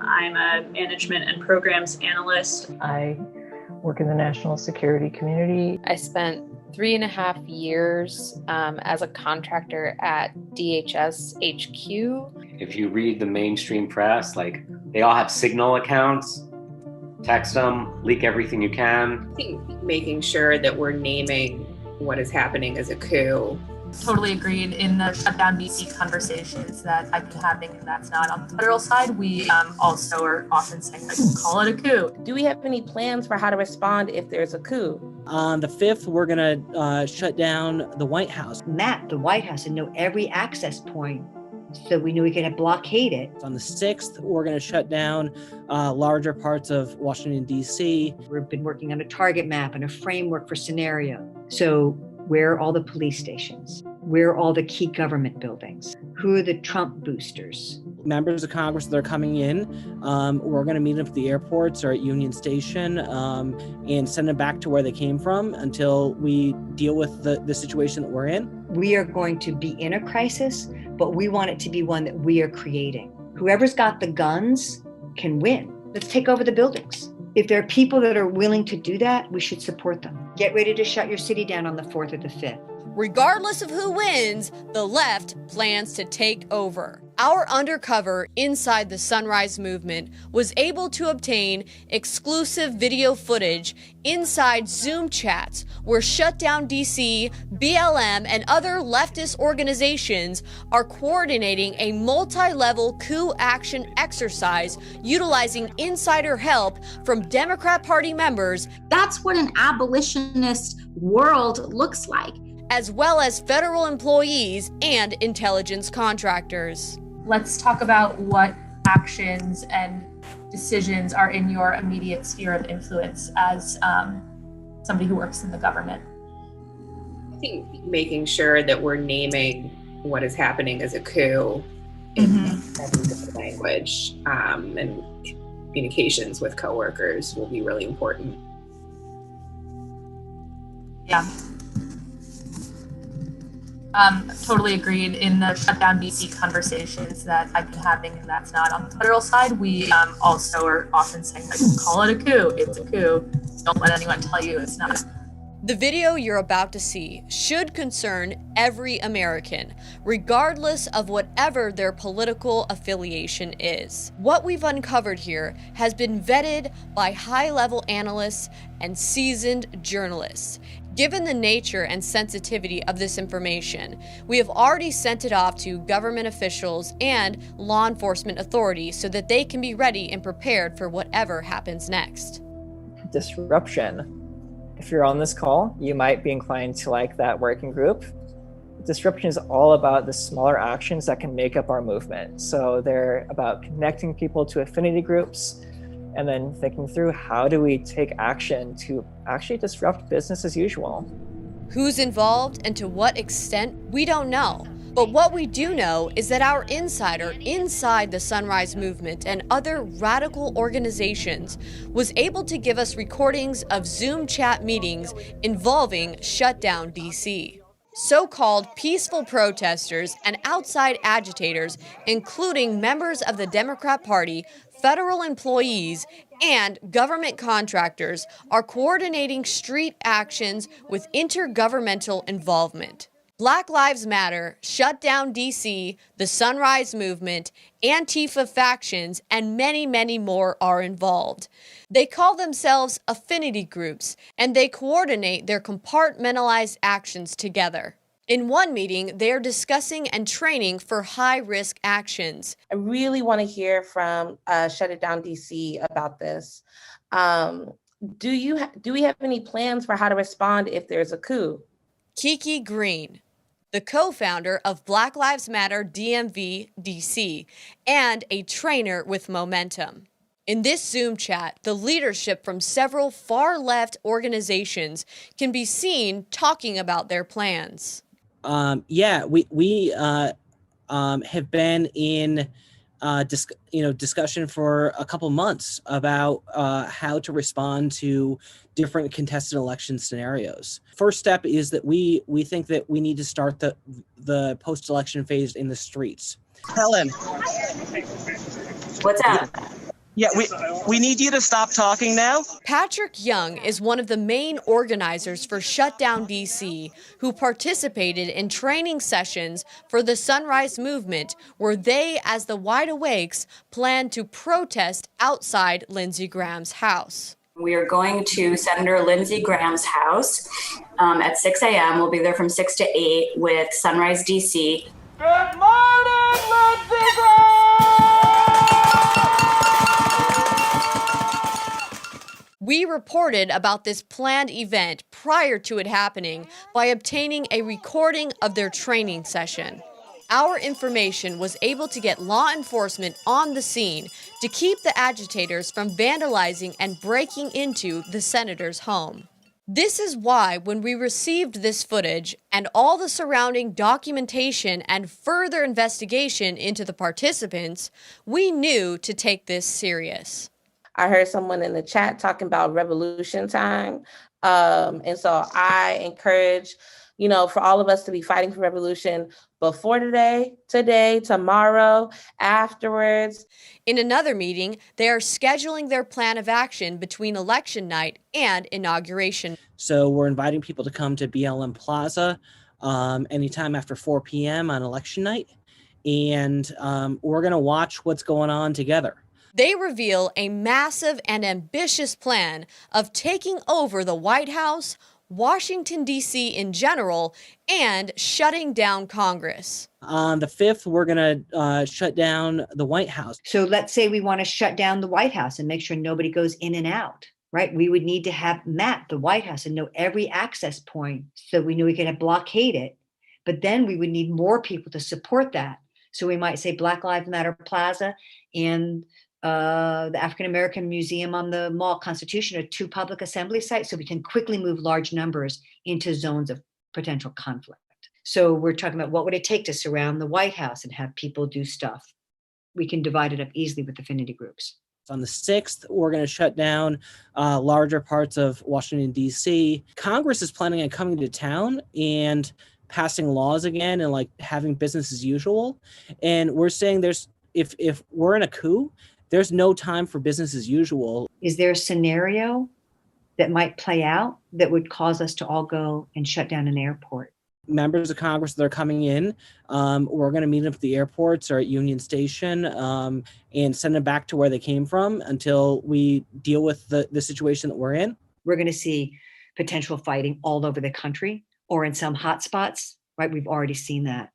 I'm a management and programs analyst. I work in the national security community. I spent 3.5 years as a contractor at DHS HQ. If you read the mainstream press, like they all have Signal accounts. Text them, leak everything you can. I think making sure that we're naming what is happening as a coup. Totally agreed in the shutdown DC conversations that I've been having, and that's not on the federal side. We also are often saying, like, call it a coup. Do we have any plans for how to respond if there's a coup? On the 5th, we're going to shut down the White House. Map the White House and know every access point so we knew we could blockade it. On the 6th, we're going to shut down larger parts of Washington, D.C. We've been working on a target map and a framework for scenario. So where are all the police stations? Where are all the key government buildings? Who are the Trump boosters? Members of Congress that are coming in, we're going to meet them at the airports or at Union Station and send them back to where they came from until we deal with the situation that we're in. We are going to be in a crisis, but we want it to be one that we are creating. Whoever's got the guns can win. Let's take over the buildings. If there are people that are willing to do that, we should support them. Get ready to shut your city down on the 4th or the 5th. Regardless of who wins, the left plans to take over. Our undercover inside the Sunrise Movement was able to obtain exclusive video footage inside Zoom chats where Shutdown DC, BLM, and other leftist organizations are coordinating a multi-level coup action exercise utilizing insider help from Democrat Party members. That's what an abolitionist world looks like. As well as federal employees and intelligence contractors. Let's talk about what actions and decisions are in your immediate sphere of influence as somebody who works in the government. I think making sure that we're naming what is happening as a coup in different language and communications with coworkers will be really important. Yeah. Totally agreed in the shutdown DC conversations that I've been having, and that's not on the federal side. We also are often saying, like, call it a coup. It's a coup. Don't let anyone tell you it's not. The video you're about to see should concern every American, regardless of whatever their political affiliation is. What we've uncovered here has been vetted by high-level analysts and seasoned journalists. Given the nature and sensitivity of this information, we have already sent it off to government officials and law enforcement authorities so that they can be ready and prepared for whatever happens next. Disruption. If you're on this call, you might be inclined to like that working group. Disruption is all about the smaller actions that can make up our movement. So they're about connecting people to affinity groups, and then thinking through how do we take action to actually disrupt business as usual. Who's involved and to what extent, we don't know. But what we do know is that our insider inside the Sunrise Movement and other radical organizations was able to give us recordings of Zoom chat meetings involving Shutdown DC. So-called peaceful protesters and outside agitators, including members of the Democrat Party, federal employees, and government contractors, are coordinating street actions with intergovernmental involvement. Black Lives Matter, Shutdown DC, the Sunrise Movement, Antifa factions, and many, many more are involved. They call themselves affinity groups, and they coordinate their compartmentalized actions together. In one meeting, they are discussing and training for high-risk actions. I really want to hear from Shut It Down DC about this. Do we have any plans for how to respond if there's a coup? Kiki Green, the co-founder of Black Lives Matter DMV DC, and a trainer with Momentum. In this Zoom chat, the leadership from several far-left organizations can be seen talking about their plans. We have been in discussion for a couple months about how to respond to different contested election scenarios. First step is that we think that we need to start the post-election phase in the streets. Helen. What's up? Yeah, we need you to stop talking now. Patrick Young is one of the main organizers for Shutdown DC, who participated in training sessions for the Sunrise Movement, where they, as the Wide Awakes, plan to protest outside Lindsey Graham's house. We are going to Senator Lindsey Graham's house at 6 a.m. We'll be there from 6 to 8 with Sunrise DC. Good morning, Lindsey Graham! We reported about this planned event prior to it happening by obtaining a recording of their training session. Our information was able to get law enforcement on the scene to keep the agitators from vandalizing and breaking into the senator's home. This is why when we received this footage and all the surrounding documentation and further investigation into the participants, we knew to take this serious. I heard someone in the chat talking about revolution time. And so I encourage, for all of us to be fighting for revolution before today, tomorrow, afterwards. In another meeting, they are scheduling their plan of action between election night and inauguration. So we're inviting people to come to BLM Plaza anytime after 4 p.m. on election night. And we're going to watch what's going on together. They reveal a massive and ambitious plan of taking over the White House, Washington, D.C. in general, and shutting down Congress. On the 5th, we're going to shut down the White House. So let's say we want to shut down the White House and make sure nobody goes in and out, right? We would need to have mapped the White House and know every access point so we knew we could blockade it. But then we would need more people to support that. So we might say Black Lives Matter Plaza and the African American Museum on the Mall Constitution are 2 public assembly sites, so we can quickly move large numbers into zones of potential conflict. So we're talking about what would it take to surround the White House and have people do stuff. We can divide it up easily with affinity groups. On the 6th, we're going to shut down larger parts of Washington, D.C. Congress is planning on coming to town and passing laws again and having business as usual. And we're saying if we're in a coup, there's no time for business as usual. Is there a scenario that might play out that would cause us to all go and shut down an airport? Members of Congress that are coming in, we're going to meet them at the airports or at Union Station and send them back to where they came from until we deal with the situation that we're in. We're going to see potential fighting all over the country or in some hot spots, right? We've already seen that.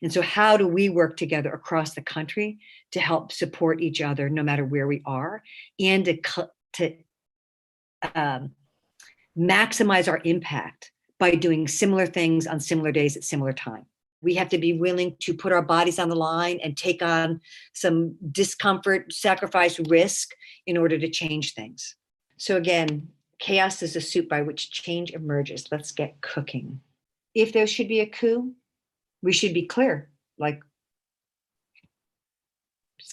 And so how do we work together across the country to help support each other no matter where we are and to maximize our impact by doing similar things on similar days at similar time? We have to be willing to put our bodies on the line and take on some discomfort, sacrifice, risk in order to change things. So again, chaos is a soup by which change emerges. Let's get cooking. If there should be a coup, we should be clear, it's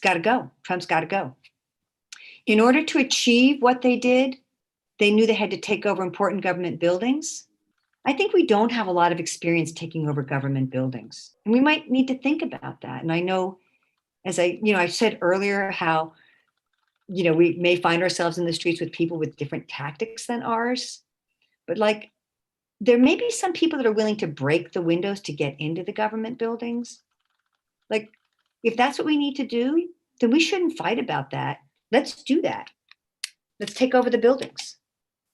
got to go. Trump's got to go. In order to achieve what they did, they knew they had to take over important government buildings. I think we don't have a lot of experience taking over government buildings. And we might need to think about that. And I know, as I said earlier, how, we may find ourselves in the streets with people with different tactics than ours. But there may be some people that are willing to break the windows to get into the government buildings. If that's what we need to do, then we shouldn't fight about that. Let's do that. Let's take over the buildings.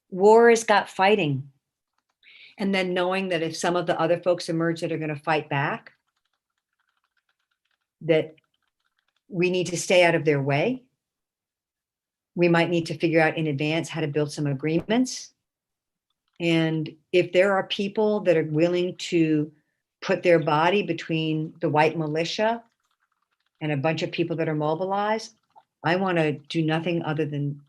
War has got fighting. And then knowing that if some of the other folks emerge that are going to fight back, that we need to stay out of their way. We might need to figure out in advance how to build some agreements. And if there are people that are willing to put their body between the white militia and a bunch of people that are mobilized, I want to do nothing other than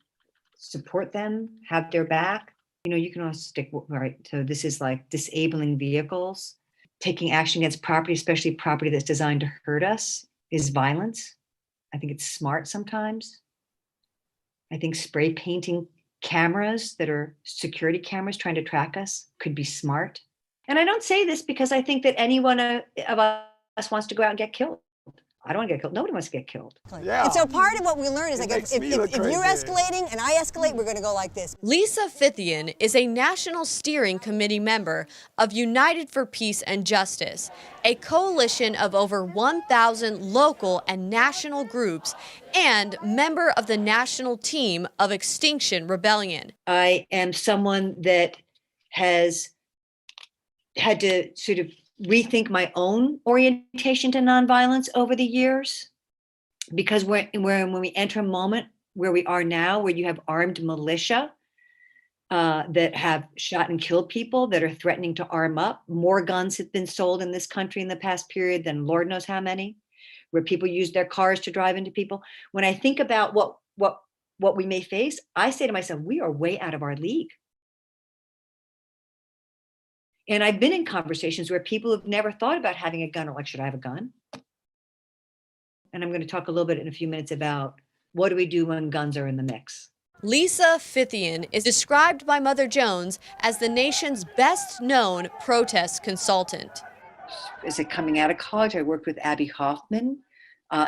support them, have their back. You can also stick, right? So this is disabling vehicles. Taking action against property, especially property that's designed to hurt us, is violence. I think it's smart sometimes. I think spray painting cameras that are security cameras trying to track us could be smart. And I don't say this because I think that any one of us wants to go out and get killed. I don't want to get killed. Nobody wants to get killed. Yeah. And so part of what we learn is like if you're escalating and I escalate, we're going to go like this. Lisa Fithian is a National Steering Committee member of United for Peace and Justice, a coalition of over 1,000 local and national groups, and member of the national team of Extinction Rebellion. I am someone that has had to sort of rethink my own orientation to nonviolence over the years, because when we enter a moment where we are now, where you have armed militia that have shot and killed people, that are threatening to arm up. More guns have been sold in this country in the past period than Lord knows how many, where people use their cars to drive into people. When I think about what we may face, I say to myself, we are way out of our league. And I've been in conversations where people have never thought about having a gun, or like, should I have a gun? And I'm going to talk a little bit in a few minutes about what do we do when guns are in the mix. Lisa Fithian is described by Mother Jones as the nation's best-known protest consultant. As coming out of college, I worked with Abby Hoffman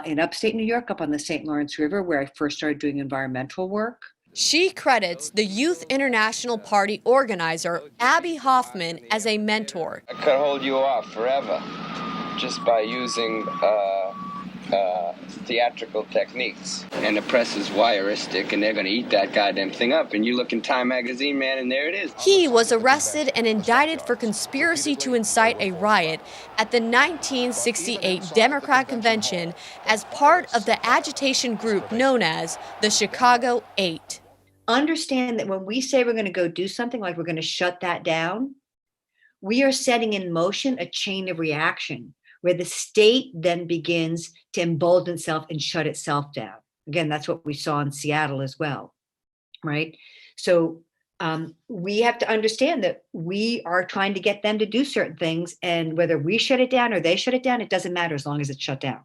in upstate New York, up on the St. Lawrence River, where I first started doing environmental work. She credits the Youth International Party organizer, Abby Hoffman, as a mentor. I could hold you off forever just by using theatrical techniques. And the press is voyeuristic, and they're going to eat that goddamn thing up. And you look in Time magazine, man, and there it is. He was arrested and indicted for conspiracy to incite a riot at the 1968 Democrat Convention as part of the agitation group known as the Chicago 8. Understand that when we say we're going to go do something, like we're going to shut that down, we are setting in motion a chain of reaction where the state then begins to embolden itself and shut itself down. Again, that's what we saw in Seattle as well, right? So we have to understand that we are trying to get them to do certain things, and whether we shut it down or they shut it down, it doesn't matter as long as it's shut down.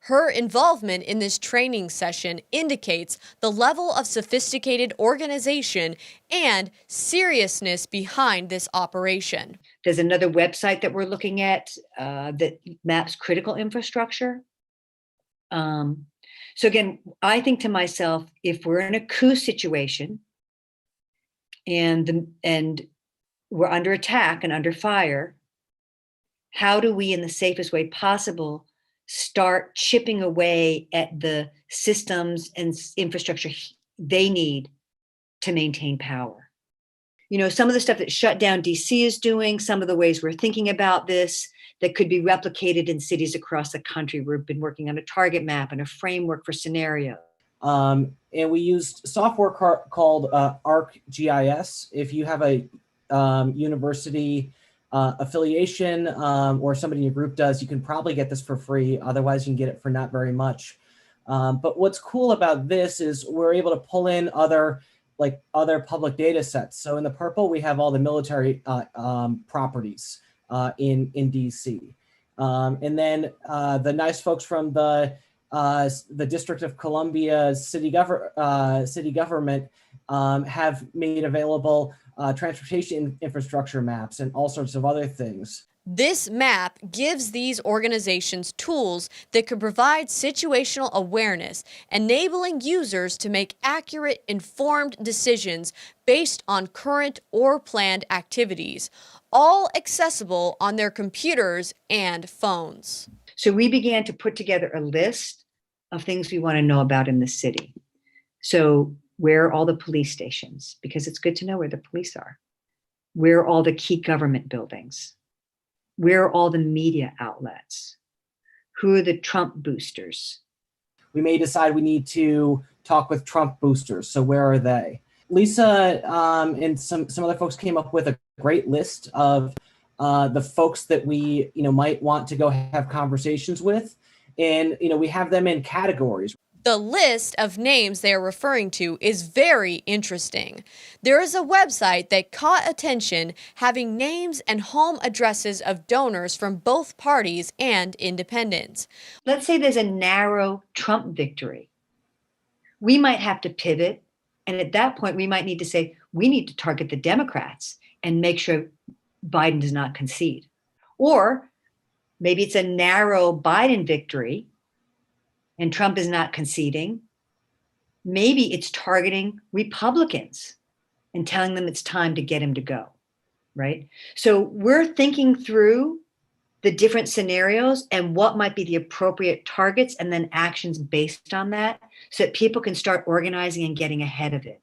Her involvement in this training session indicates the level of sophisticated organization and seriousness behind this operation. There's another website that we're looking at that maps critical infrastructure. So again, I think to myself, if we're in a coup situation and we're under attack and under fire, how do we, in the safest way possible, start chipping away at the systems and infrastructure they need to maintain power? You know, some of the stuff that Shut Down DC is doing, some of the ways we're thinking about this that could be replicated in cities across the country. We've been working on a target map and a framework for scenarios. And we used software called ArcGIS. If you have a university affiliation or somebody in your group does, you can probably get this for free. Otherwise, you can get it for not very much. But what's cool about this is we're able to pull in other public data sets. So in the purple, we have all the military properties in DC. And then the nice folks from the District of Columbia city government have made available transportation infrastructure maps and all sorts of other things. This map gives these organizations tools that could provide situational awareness, enabling users to make accurate, informed decisions based on current or planned activities, all accessible on their computers and phones. So we began to put together a list of things we want to know about in the city. So where are all the police stations? Because it's good to know where the police are. Where are all the key government buildings? Where are all the media outlets? Who are the Trump boosters? We may decide we need to talk with Trump boosters. So where are they? Lisa and some other folks came up with a great list of the folks that we might want to go have conversations with. And we have them in categories. The list of names they are referring to is very interesting. There is a website that caught attention having names and home addresses of donors from both parties and independents. Let's say there's a narrow Trump victory. We might have to pivot. And at that point, we might need to say, we need to target the Democrats and make sure Biden does not concede. Or maybe it's a narrow Biden victory and Trump is not conceding. Maybe it's targeting Republicans and telling them it's time to get him to go, right? So we're thinking through the different scenarios and what might be the appropriate targets and then actions based on that so that people can start organizing and getting ahead of it.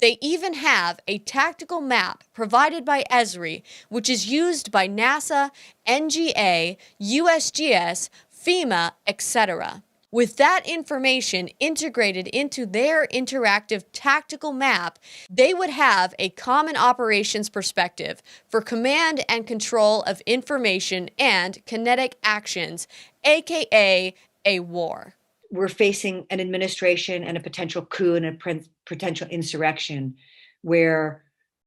They even have a tactical map provided by Esri, which is used by NASA, NGA, USGS, FEMA, etc. With that information integrated into their interactive tactical map, they would have a common operations perspective for command and control of information and kinetic actions, aka a war. We're facing an administration and a potential coup and a potential insurrection where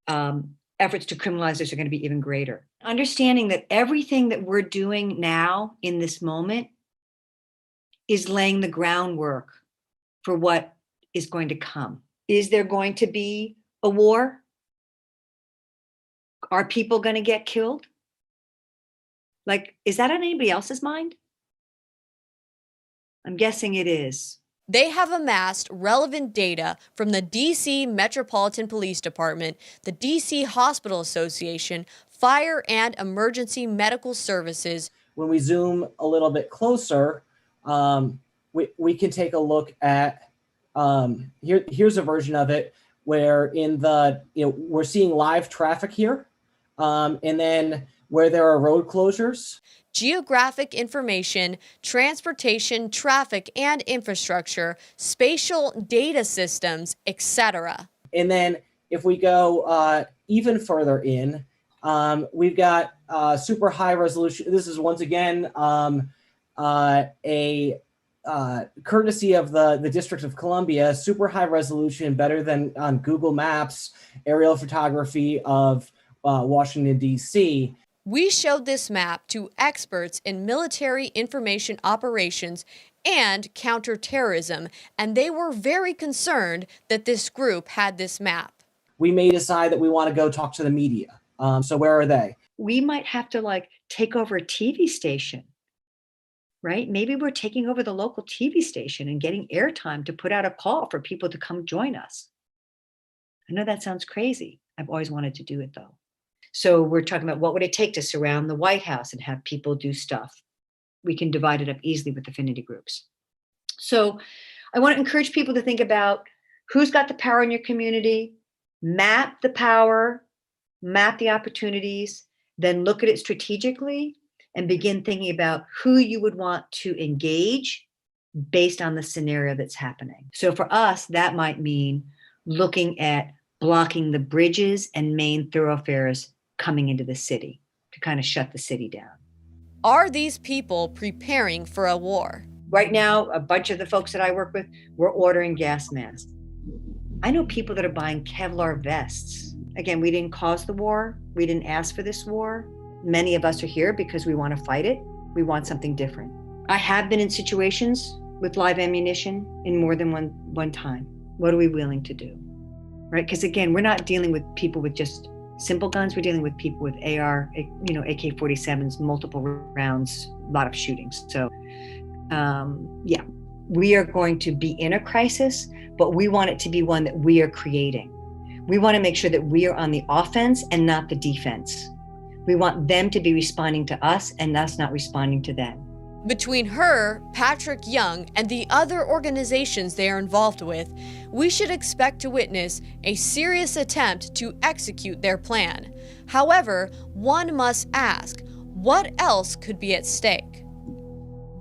efforts to criminalize this are going to be even greater. Understanding that everything that we're doing now in this moment is laying the groundwork for what is going to come. Is there going to be a war? Are people going to get killed? Like, is that on anybody else's mind? I'm guessing it is. They have amassed relevant data from the DC Metropolitan Police Department, the DC Hospital Association, Fire and Emergency Medical Services. When we zoom a little bit closer, we can take a look at, here's a version of it where we're seeing live traffic here, and then where there are road closures. Geographic information, transportation, traffic and infrastructure, spatial data systems, etc. And then if we go even further in, we've got super high resolution. This is once again a courtesy of the District of Columbia, super high resolution, better than on Google Maps, aerial photography of Washington, D.C. We showed this map to experts in military information operations and counterterrorism, and they were very concerned that this group had this map. We may decide that we want to go talk to the media. So where are they? We might have to take over a TV station, right? Maybe we're taking over the local TV station and getting airtime to put out a call for people to come join us. I know that sounds crazy. I've always wanted to do it though. So we're talking about what would it take to surround the White House and have people do stuff. We can divide it up easily with affinity groups. So I want to encourage people to think about who's got the power in your community, map the power, map the opportunities, then look at it strategically and begin thinking about who you would want to engage based on the scenario that's happening. So for us, that might mean looking at blocking the bridges and main thoroughfares coming into the city to kind of shut the city down. Are these people preparing for a war? Right now, a bunch of the folks that I work with, we're ordering gas masks. I know people that are buying Kevlar vests. Again, we didn't cause the war. We didn't ask for this war. Many of us are here because we want to fight it. We want something different. I have been in situations with live ammunition in more than one time. What are we willing to do? Right? Because again, we're not dealing with people with just simple guns. We're dealing with people with AR, AK-47s, multiple rounds, a lot of shootings. So yeah, we are going to be in a crisis, but we want it to be one that we are creating. We want to make sure that we are on the offense and not the defense. We want them to be responding to us and us not responding to them. Between her, Patrick Young, and the other organizations they are involved with, we should expect to witness a serious attempt to execute their plan. However, one must ask, what else could be at stake?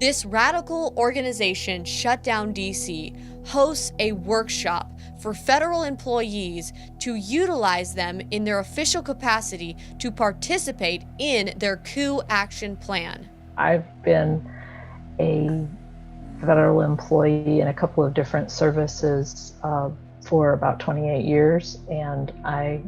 This radical organization, Shut Down DC, hosts a workshop for federal employees to utilize them in their official capacity to participate in their coup action plan. I've been a federal employee in a couple of different services for about 28 years, and I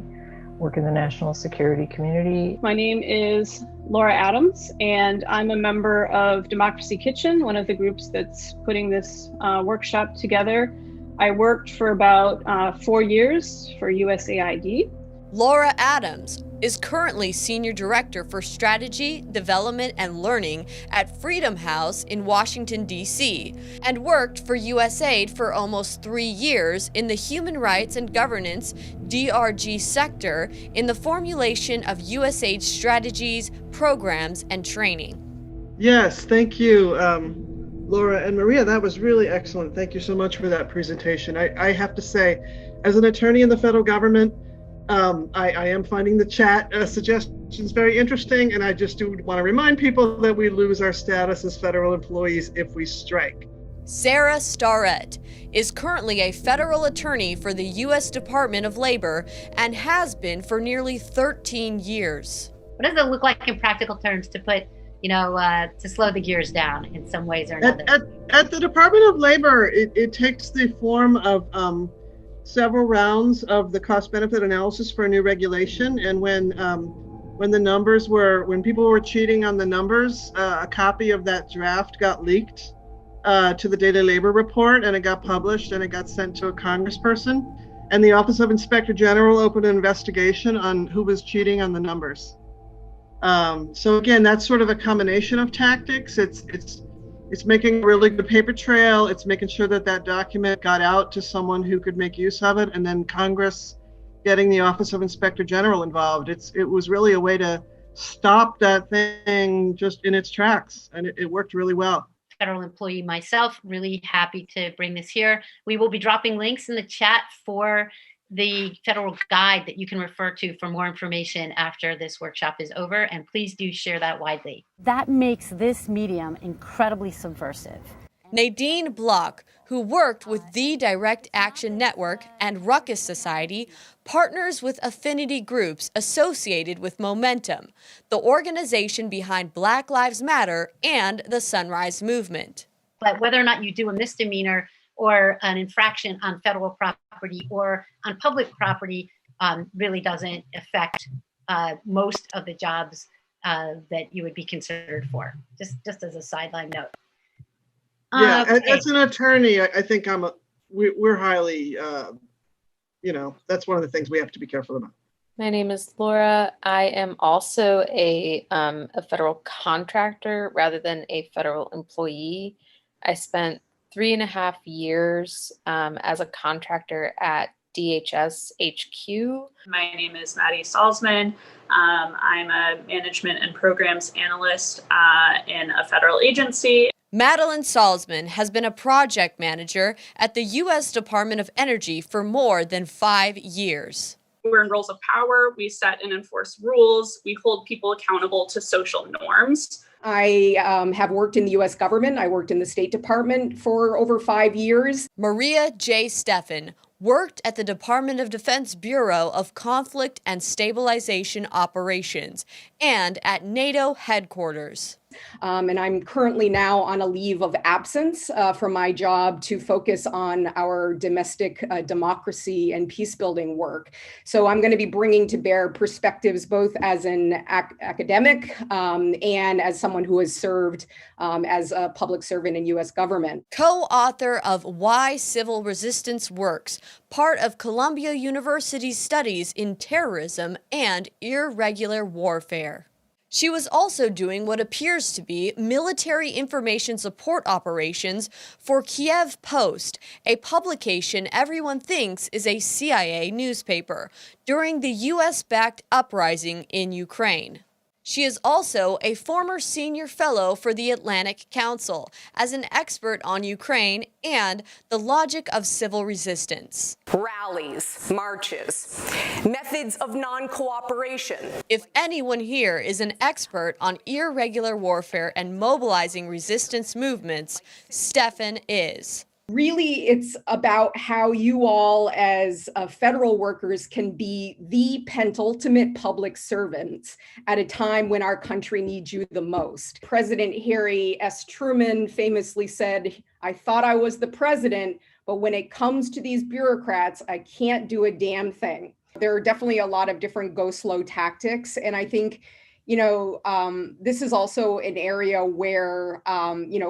work in the national security community. My name is Laura Adams, and I'm a member of Democracy Kitchen, one of the groups that's putting this workshop together. I worked for about 4 years for USAID. Laura Adams is currently Senior Director for Strategy, Development, and Learning at Freedom House in Washington, D.C., and worked for USAID for almost 3 years in the Human Rights and Governance DRG sector in the formulation of USAID strategies, programs, and training. Yes, thank you, Laura and Maria. That was really excellent. Thank you so much for that presentation. I have to say, as an attorney in the federal government, I am finding the chat suggestions very interesting, and I just do want to remind people that we lose our status as federal employees if we strike. Sarah Starrett is currently a federal attorney for the U.S. Department of Labor and has been for nearly 13 years. What does it look like in practical terms to put, to slow the gears down in some ways or another? At the Department of Labor, it takes the form of several rounds of the cost-benefit analysis for a new regulation, and when people were cheating on the numbers, a copy of that draft got leaked to the Daily Labor Report, and it got published, and it got sent to a congressperson, and the Office of Inspector General opened an investigation on who was cheating on the numbers. So again, that's sort of a combination of tactics. It's making a really good paper trail. It's making sure that that document got out to someone who could make use of it, and then Congress getting the Office of Inspector General involved. It was really a way to stop that thing just in its tracks, and it worked really well. Federal employee myself, really happy to bring this here. We will be dropping links in the chat for the federal guide that you can refer to for more information after this workshop is over, and please do share that widely. That makes this medium incredibly subversive. Nadine Block, who worked with the Direct Action Network and Ruckus Society, partners with affinity groups associated with Momentum, the organization behind Black Lives Matter and the Sunrise Movement. But whether or not you do a misdemeanor or an infraction on federal property or on public property really doesn't affect most of the jobs that you would be considered for, just as a sideline note. Yeah, as an attorney, I think we're highly, that's one of the things we have to be careful about. My name is Laura. I am also a federal contractor rather than a federal employee. I spent 3.5 years as a contractor at DHS HQ. My name is Maddie Salzman. I'm a management and programs analyst in a federal agency. Madeline Salzman has been a project manager at the U.S. Department of Energy for more than 5 years. We're in roles of power. We set and enforce rules. We hold people accountable to social norms. I have worked in the U.S. government. I worked in the State Department for over 5 years. Maria J. Steffen worked at the Department of Defense Bureau of Conflict and Stabilization Operations and at NATO headquarters. And I'm currently now on a leave of absence from my job to focus on our domestic democracy and peace building work. So I'm going to be bringing to bear perspectives both as an academic and as someone who has served as a public servant in U.S. government. Co-author of Why Civil Resistance Works, part of Columbia University's studies in terrorism and irregular warfare. She was also doing what appears to be military information support operations for Kiev Post, a publication everyone thinks is a CIA newspaper, during the U.S.-backed uprising in Ukraine. She is also a former senior fellow for the Atlantic Council as an expert on Ukraine and the logic of civil resistance. Rallies, marches, methods of non-cooperation. If anyone here is an expert on irregular warfare and mobilizing resistance movements, Steffen is. Really, it's about how you all as federal workers can be the penultimate public servants at a time when our country needs you the most. President Harry S. Truman famously said, "I thought I was the president, but when it comes to these bureaucrats, I can't do a damn thing." There are definitely a lot of different go slow tactics. And I think, this is also an area where,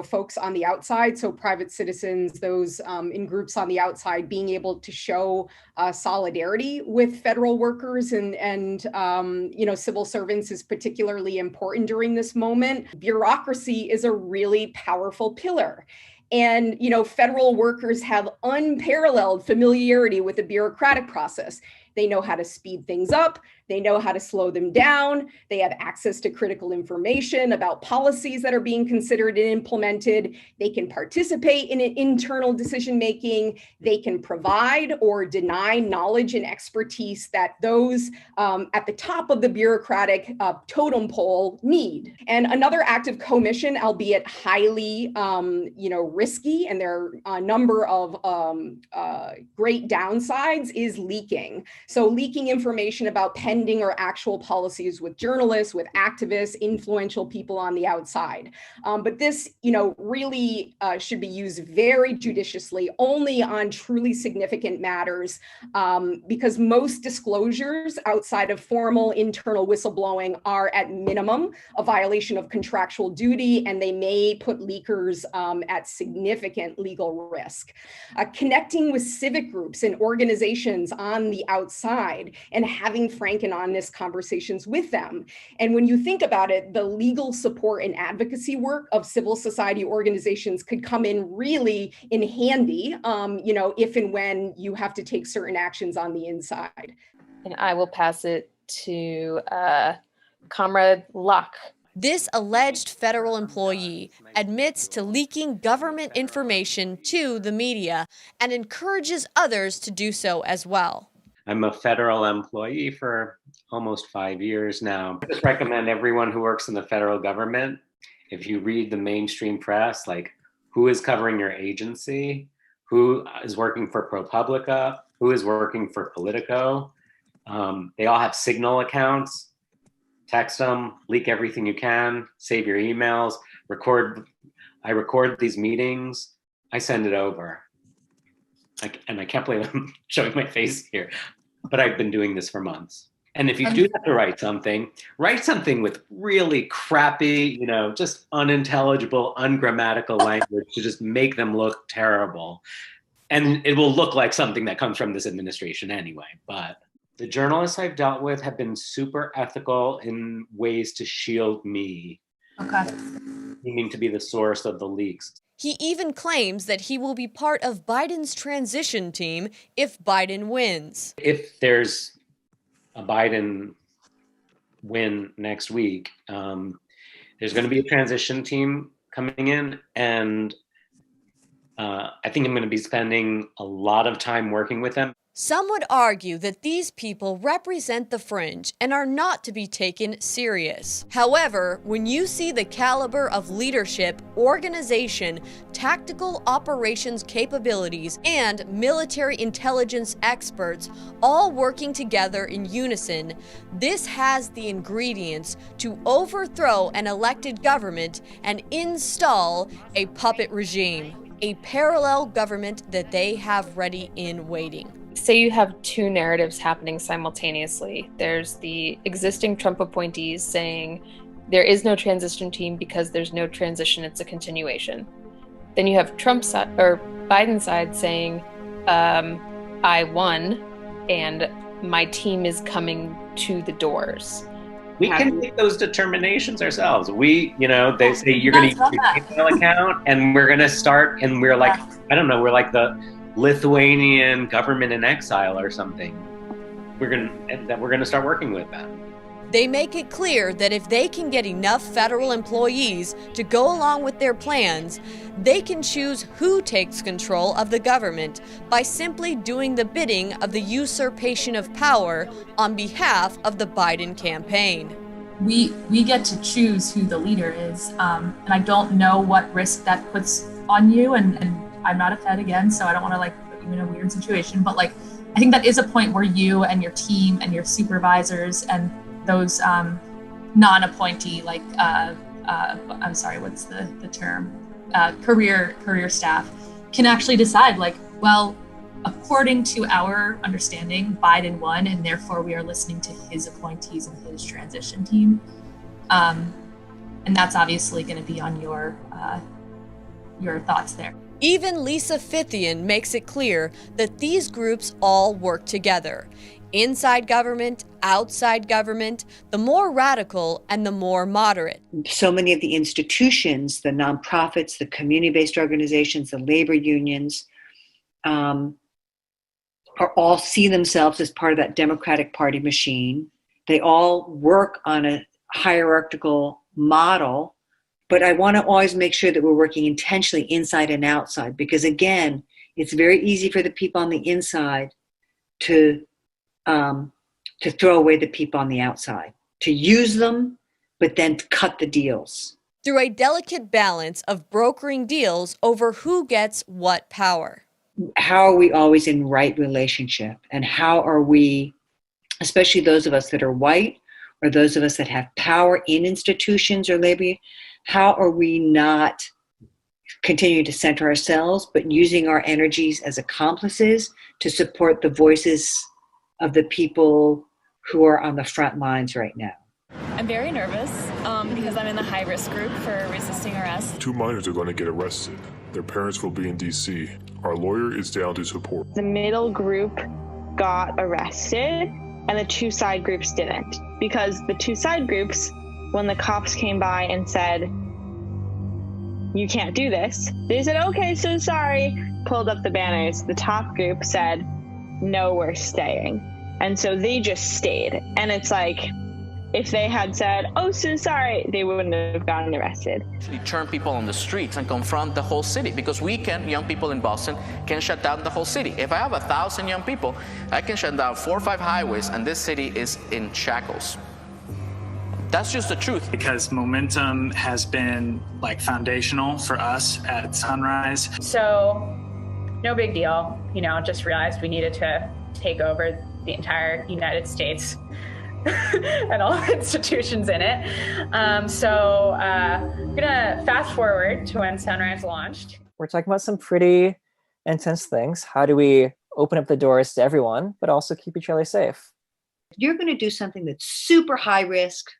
folks on the outside, so private citizens, those in groups on the outside, being able to show solidarity with federal workers and civil servants is particularly important during this moment. Bureaucracy is a really powerful pillar. And, federal workers have unparalleled familiarity with the bureaucratic process. They know how to speed things up. They know how to slow them down. They have access to critical information about policies that are being considered and implemented. They can participate in internal decision-making. They can provide or deny knowledge and expertise that those at the top of the bureaucratic totem pole need. And another act of commission, albeit highly risky, and there are a number of great downsides, is leaking. So leaking information about pending or actual policies with journalists, with activists, influential people on the outside. But this, really should be used very judiciously, only on truly significant matters, because most disclosures outside of formal internal whistleblowing are at minimum a violation of contractual duty, and they may put leakers at significant legal risk. Connecting with civic groups and organizations on the outside and having frank and honest conversations with them. And when you think about it, the legal support and advocacy work of civil society organizations could come in really in handy, if and when you have to take certain actions on the inside. And I will pass it to Comrade Locke. This alleged federal employee admits to leaking government information to the media and encourages others to do so as well. I'm a federal employee for almost 5 years now. I just recommend everyone who works in the federal government, if you read the mainstream press, like who is covering your agency, who is working for ProPublica, who is working for Politico, they all have Signal accounts. Text them, leak everything you can, save your emails, I record these meetings, I send it over. And I can't believe I'm showing my face here, but I've been doing this for months. And if you do have to write something with really crappy, just unintelligible, ungrammatical language to just make them look terrible. And it will look like something that comes from this administration anyway, but the journalists I've dealt with have been super ethical in ways to shield me, seeming to be the source of the leaks. He even claims that he will be part of Biden's transition team if Biden wins. If there's a Biden win next week, there's going to be a transition team coming in, and I think I'm going to be spending a lot of time working with them. Some would argue that these people represent the fringe and are not to be taken serious. However, when you see the caliber of leadership, organization, tactical operations capabilities, and military intelligence experts all working together in unison, this has the ingredients to overthrow an elected government and install a puppet regime, a parallel government that they have ready in waiting. Say you have two narratives happening simultaneously. There's the existing Trump appointees saying there is no transition team because there's no transition, it's a continuation. Then you have Trump's or Biden's side saying, I won and my team is coming to the doors. We can make those determinations ourselves. They say you're going to use your email account and we're going to start, and we're like, I don't know, we're like the Lithuanian government in exile or something. We're gonna start working with that. They make it clear that if they can get enough federal employees to go along with their plans, they can choose who takes control of the government by simply doing the bidding of the usurpation of power on behalf of the Biden campaign. We get to choose who the leader is, and I don't know what risk that puts on you, and I'm not a Fed again, so I don't want to like put you in a weird situation, but like I think that is a point where you and your team and your supervisors and those non-appointee, like I'm sorry, what's the term? Career staff can actually decide like, well, according to our understanding, Biden won, and therefore we are listening to his appointees and his transition team. And that's obviously going to be on your thoughts there. Even Lisa Fithian makes it clear that these groups all work together. Inside government, outside government, the more radical and the more moderate. So many of the institutions, the nonprofits, the community-based organizations, the labor unions, are all see themselves as part of that Democratic Party machine. They all work on a hierarchical model, but I want to always make sure that we're working intentionally inside and outside, because again, it's very easy for the people on the inside to throw away the people on the outside, to use them, but then to cut the deals. Through a delicate balance of brokering deals over who gets what power. How are we always in right relationship? And how are we, especially those of us that are white, or those of us that have power in institutions or labor, how are we not continuing to center ourselves, but using our energies as accomplices to support the voices of the people who are on the front lines right now? I'm very nervous because I'm in the high-risk group for resisting arrest. 2 minors are going to get arrested. Their parents will be in D.C. Our lawyer is down to support. The middle group got arrested and the two side groups didn't, because the two side groups, when the cops came by and said, "You can't do this," they said, "Okay, so sorry," pulled up the banners. The top group said, "No, we're staying." And so they just stayed. And it's like, if they had said, "Oh, so sorry," they wouldn't have gotten arrested. Actually turn people on the streets and confront the whole city, because we can, young people in Boston, can shut down the whole city. If I have 1,000 young people, I can shut down 4 or 5 highways and this city is in shackles. That's just the truth. Because momentum has been like foundational for us at Sunrise. So no big deal, just realized we needed to take over the entire United States and all institutions in it. So I'm gonna fast forward to when Sunrise launched. We're talking about some pretty intense things. How do we open up the doors to everyone, but also keep each other safe? You're going to do something that's super high risk.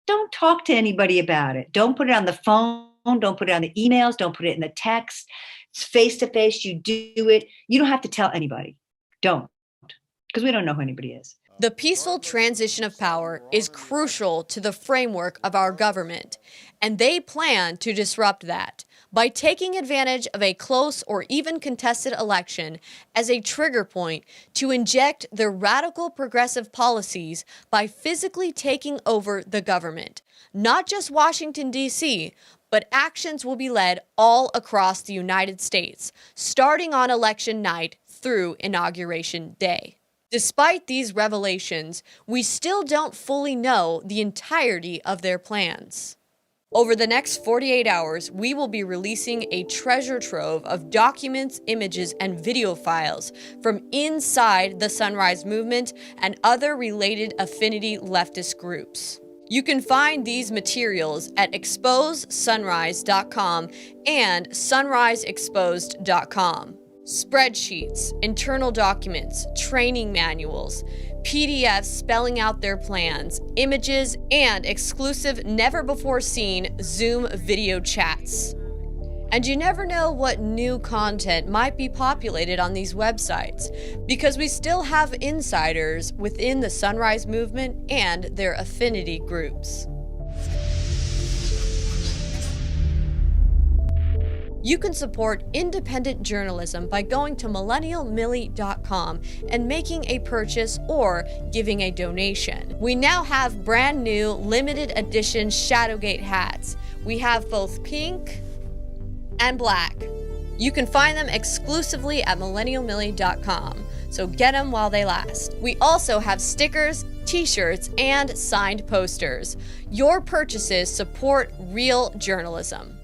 Don't talk to anybody about it. Don't put it on the phone. Don't put it on the emails. Don't put it in the text. It's face to face. You do it. You don't have to tell anybody. Don't, because we don't know who anybody is. The peaceful transition of power is crucial to the framework of our government, and they plan to disrupt that by taking advantage of a close or even contested election as a trigger point to inject their radical progressive policies by physically taking over the government. Not just Washington, D.C., but actions will be led all across the United States, starting on election night through Inauguration Day. Despite these revelations, we still don't fully know the entirety of their plans. Over the next 48 hours, we will be releasing a treasure trove of documents, images, and video files from inside the Sunrise Movement and other related affinity leftist groups. You can find these materials at exposesunrise.com and sunriseexposed.com. Spreadsheets, internal documents, training manuals, PDFs spelling out their plans, images, and exclusive never-before-seen Zoom video chats. And you never know what new content might be populated on these websites, because we still have insiders within the Sunrise Movement and their affinity groups. You can support independent journalism by going to MILLENIALMILLIE.com and making a purchase or giving a donation. We now have brand new limited edition Shadowgate hats. We have both pink and black. You can find them exclusively at MILLENIALMILLIE.com, so get them while they last. We also have stickers, t-shirts, and signed posters. Your purchases support real journalism.